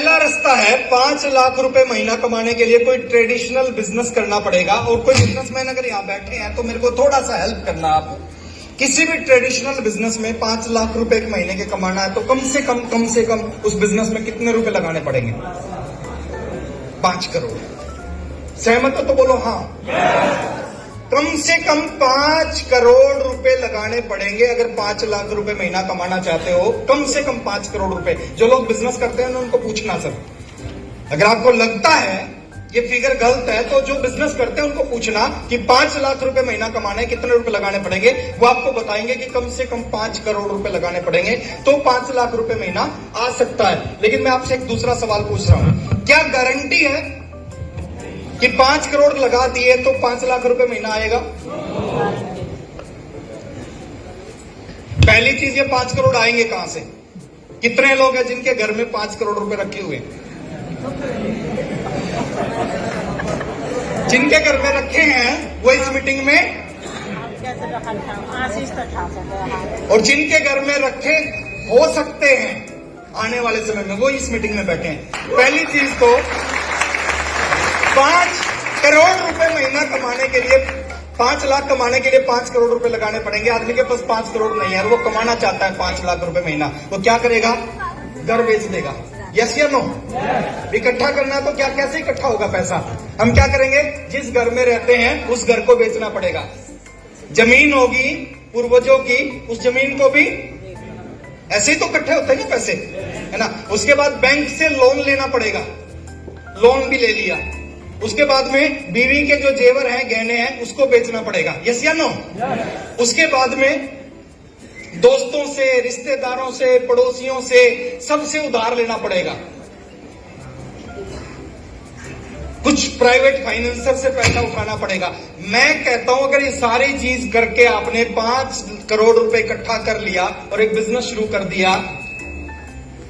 पहला रास्ता है 5 लाख रुपए महीना कमाने के लिए कोई ट्रेडिशनल बिजनेस करना पड़ेगा। और कोई बिजनेसमैन अगर यहाँ बैठे हैं तो मेरे को थोड़ा सा हेल्प करना। आप किसी भी ट्रेडिशनल बिजनेस में 5 लाख रुपए एक महीने के कमाना है तो कम से कम उस बिजनेस में कितने रुपए लगाने पड़ेंगे? 5 करोड़। सहमत हो तो बोलो हाँ। कम से कम 5 करोड़ रुपए लगाने पड़ेंगे अगर 5 लाख रुपए महीना कमाना चाहते हो। कम से कम 5 करोड़ रुपए। जो लोग बिजनेस करते हैं उनको पूछना सर, अगर आपको लगता है ये फिगर गलत है तो जो बिजनेस करते हैं उनको पूछना कि 5 लाख रुपए महीना कमाना है कितने रुपए लगाने पड़ेंगे। वो आपको बताएंगे कि कम से कम 5 करोड़ रुपए लगाने पड़ेंगे तो 5 लाख रुपए महीना आ सकता है। लेकिन मैं आपसे एक दूसरा सवाल पूछ रहा हूं, क्या गारंटी है कि 5 करोड़ लगा दिए तो 5 लाख रुपए महीना आएगा? पहली चीज, ये 5 करोड़ आएंगे कहां से? कितने लोग हैं जिनके घर में 5 करोड़ रुपए रखे हुए हैं? जिनके घर में रखे हैं वो इस मीटिंग में, और जिनके घर में रखे हो सकते हैं आने वाले समय में वो इस मीटिंग में बैठे हैं। पहली चीज तो 5 करोड़ रुपए महीना कमाने के लिए, 5 लाख कमाने के लिए 5 करोड़ रुपए लगाने पड़ेंगे। आदमी के पास 5 करोड़ नहीं है, वो कमाना चाहता है 5 लाख रुपए महीना, वो क्या करेगा? घर बेच देगा। यस या नो? इकट्ठा करना तो क्या, कैसे इकट्ठा होगा पैसा? हम क्या करेंगे? जिस घर में रहते हैं उस घर को बेचना पड़ेगा। जमीन होगी पूर्वजों की, उस जमीन को भी ऐसे ही तो इकट्ठे होते हैं पैसे, है ना। उसके बाद बैंक से लोन लेना पड़ेगा, लोन भी ले लिया। उसके बाद में बीवी के जो जेवर हैं, गहने हैं, उसको बेचना पड़ेगा। यस या नो? उसके बाद में दोस्तों से, रिश्तेदारों से, पड़ोसियों से, सबसे उधार लेना पड़ेगा। कुछ प्राइवेट फाइनेंसर से पैसा उठाना पड़ेगा। मैं कहता हूं अगर ये सारी चीज करके आपने 5 करोड़ रुपए इकट्ठा कर लिया और एक बिजनेस शुरू कर दिया,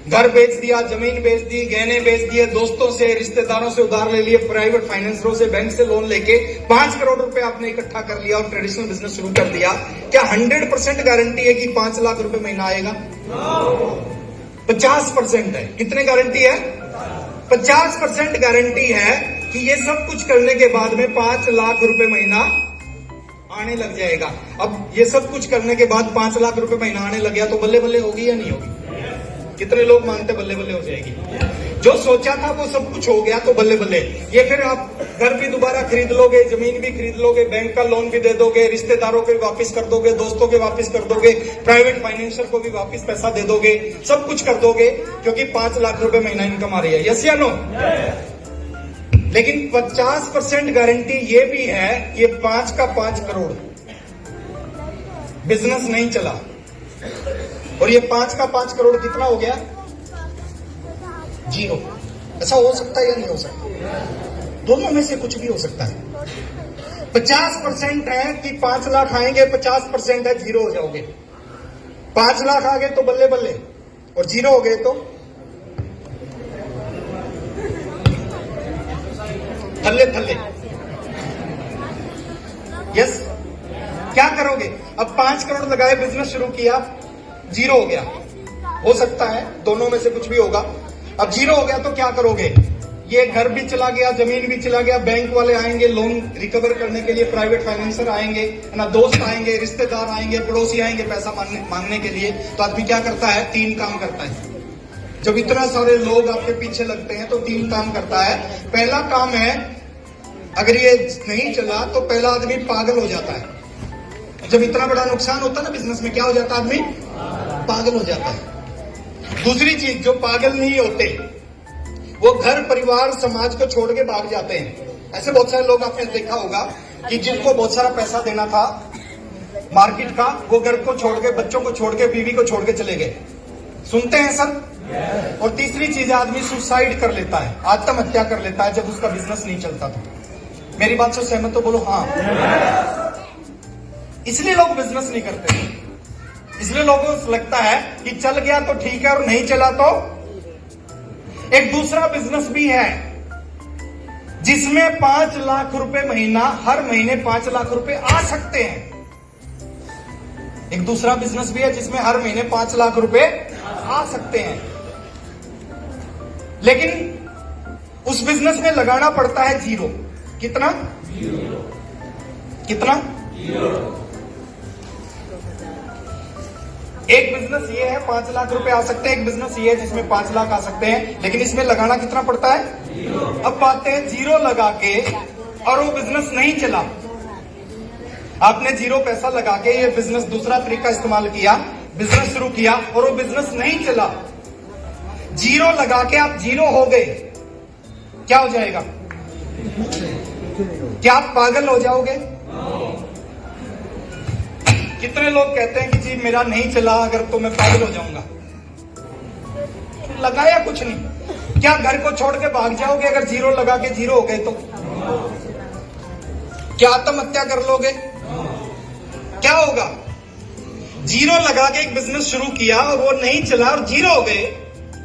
घर बेच दिया, जमीन बेच दी, गहने बेच दिए, दोस्तों से, रिश्तेदारों से उधार ले लिए, प्राइवेट फाइनेंसरों से, बैंक से लोन लेके 5 करोड़ रुपए आपने इकट्ठा कर लिया और ट्रेडिशनल बिजनेस शुरू कर दिया, क्या 100% गारंटी है कि 5 लाख रुपए महीना आएगा? 50% है। कितने गारंटी है? 50% गारंटी है कि ये सब कुछ करने के बाद में 5 लाख रुपए महीना आने लग जाएगा। अब ये सब कुछ करने के बाद 5 लाख रुपए महीना आने लग गया तो बल्ले बल्ले होगी या नहीं होगी? कितने लोग मानते बल्ले बल्ले हो जाएगी? जो सोचा था वो सब कुछ हो गया तो बल्ले बल्ले। ये फिर आप घर भी दोबारा खरीद लोगे, जमीन भी खरीद लोगे, बैंक का लोन भी दे दोगे, रिश्तेदारों के वापस कर दोगे, दोस्तों के वापस कर दोगे, प्राइवेट फाइनेंसर को भी वापस पैसा दे दोगे, सब कुछ कर दोगे क्योंकि 5 लाख रुपए महीना इनकम आ रही है। यस या नो? लेकिन 50% गारंटी ये भी है कि 5 का 5 करोड़ बिजनेस नहीं चला। और ये 5 का 5 करोड़ कितना हो गया? 0। ऐसा हो सकता है या नहीं हो सकता? दोनों में से कुछ भी हो सकता है। 50% है कि 5 लाख आएंगे, 50% है 0 हो जाओगे। 5 लाख आ गए तो बल्ले बल्ले, और 0 हो गए तो थल्ले थल्ले। यस? क्या करोगे? अब 5 करोड़ लगाए, बिजनेस शुरू किया, 0 हो गया। हो सकता है दोनों में से कुछ भी होगा। अब 0 हो गया तो क्या करोगे? ये घर भी चला गया, जमीन भी चला गया, बैंक वाले आएंगे लोन रिकवर करने के लिए, प्राइवेट फाइनेंसर आएंगे, है ना, दोस्त आएंगे, रिश्तेदार आएंगे, पड़ोसी आएंगे पैसा मांगने के लिए। तो आदमी क्या करता है? 3 काम करता है। जब इतना सारे लोग आपके पीछे लगते हैं तो 3 काम करता है। पहला काम है, अगर ये नहीं चला तो पहला आदमी पागल हो जाता है। जब इतना बड़ा नुकसान होता है ना बिजनेस में, क्या हो जाता है? आदमी पागल हो जाता है। दूसरी चीज, जो पागल नहीं होते वो घर परिवार समाज को छोड़ के भाग जाते हैं। ऐसे बहुत सारे लोग आपने देखा होगा कि जिनको बहुत सारा पैसा देना था मार्केट का, वो घर को छोड़ के, बच्चों को छोड़ के, बीवी को छोड़ के चले गए। सुनते हैं सर? और तीसरी चीज, आदमी सुसाइड कर लेता है, आत्महत्या कर लेता है जब उसका बिजनेस नहीं चलता था। मेरी बात से सहमत हो? बोलो हाँ। इसलिए लोग बिजनेस नहीं करते। इसलिए लोगों को लगता है कि चल गया तो ठीक है और नहीं चला तो। एक दूसरा बिजनेस भी है जिसमें 5 लाख रुपए महीना, हर महीने 5 लाख रुपए आ सकते हैं। एक दूसरा बिजनेस भी है जिसमें हर महीने 5 लाख रुपए आ सकते हैं। लेकिन उस बिजनेस में लगाना पड़ता है जीरो। कितना? कितना? एक बिजनेस ये है 5 लाख रुपए आ सकते हैं, एक बिजनेस ये है जिसमें 5 लाख आ सकते हैं, लेकिन इसमें लगाना कितना पड़ता है? अब बात है जीरो लगा के और वो बिजनेस नहीं चला। आपने जीरो पैसा लगा के ये बिजनेस, दूसरा तरीका इस्तेमाल किया, बिजनेस शुरू किया और वो बिजनेस नहीं चला। जीरो लगा के आप जीरो हो गए, क्या हो जाएगा? क्या आप पागल हो जाओगे? कितने लोग कहते हैं कि जी मेरा नहीं चला अगर तो मैं पागल हो जाऊंगा। लगाया कुछ नहीं, क्या घर को छोड़ के भाग जाओगे अगर जीरो लगा के जीरो हो गए तो? क्या आत्महत्या कर लोगे? क्या होगा? जीरो लगा के एक बिजनेस शुरू किया और वो नहीं चला और जीरो हो गए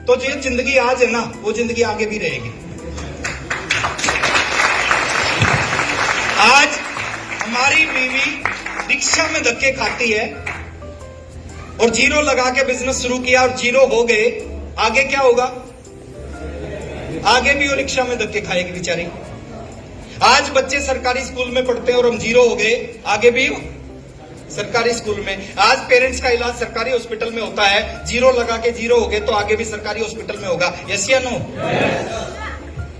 तो जो जिंदगी आज है ना, वो जिंदगी आगे भी रहेगी। आज हमारी बीवी रिक्शा में धक्के खाती है और जीरो लगा के बिजनेस शुरू किया और जीरो हो गए, आगे क्या होगा? आगे भी वो रिक्शा में धक्के खाएगी बेचारी। आज बच्चे सरकारी स्कूल में पढ़ते हैं और हम जीरो हो गए, आगे भी सरकारी स्कूल में। आज पेरेंट्स का इलाज सरकारी हॉस्पिटल में होता है, जीरो लगा के जीरो हो गए तो आगे भी सरकारी हॉस्पिटल में होगा। यस या नो?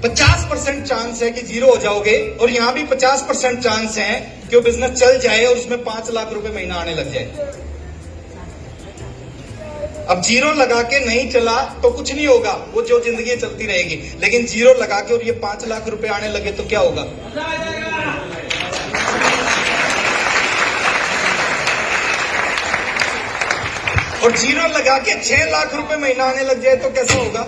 50% चांस है कि जीरो हो जाओगे और यहां भी 50% चांस है कि वो बिजनेस चल जाए और उसमें 5 लाख रुपए महीना आने लग जाए। अब जीरो लगा के नहीं चला तो कुछ नहीं होगा, वो जो जिंदगी चलती रहेगी। लेकिन जीरो लगा के और ये 5 लाख रुपए आने लगे तो क्या होगा? और जीरो लगा के 6 लाख रुपए महीना आने लग जाए तो कैसा होगा?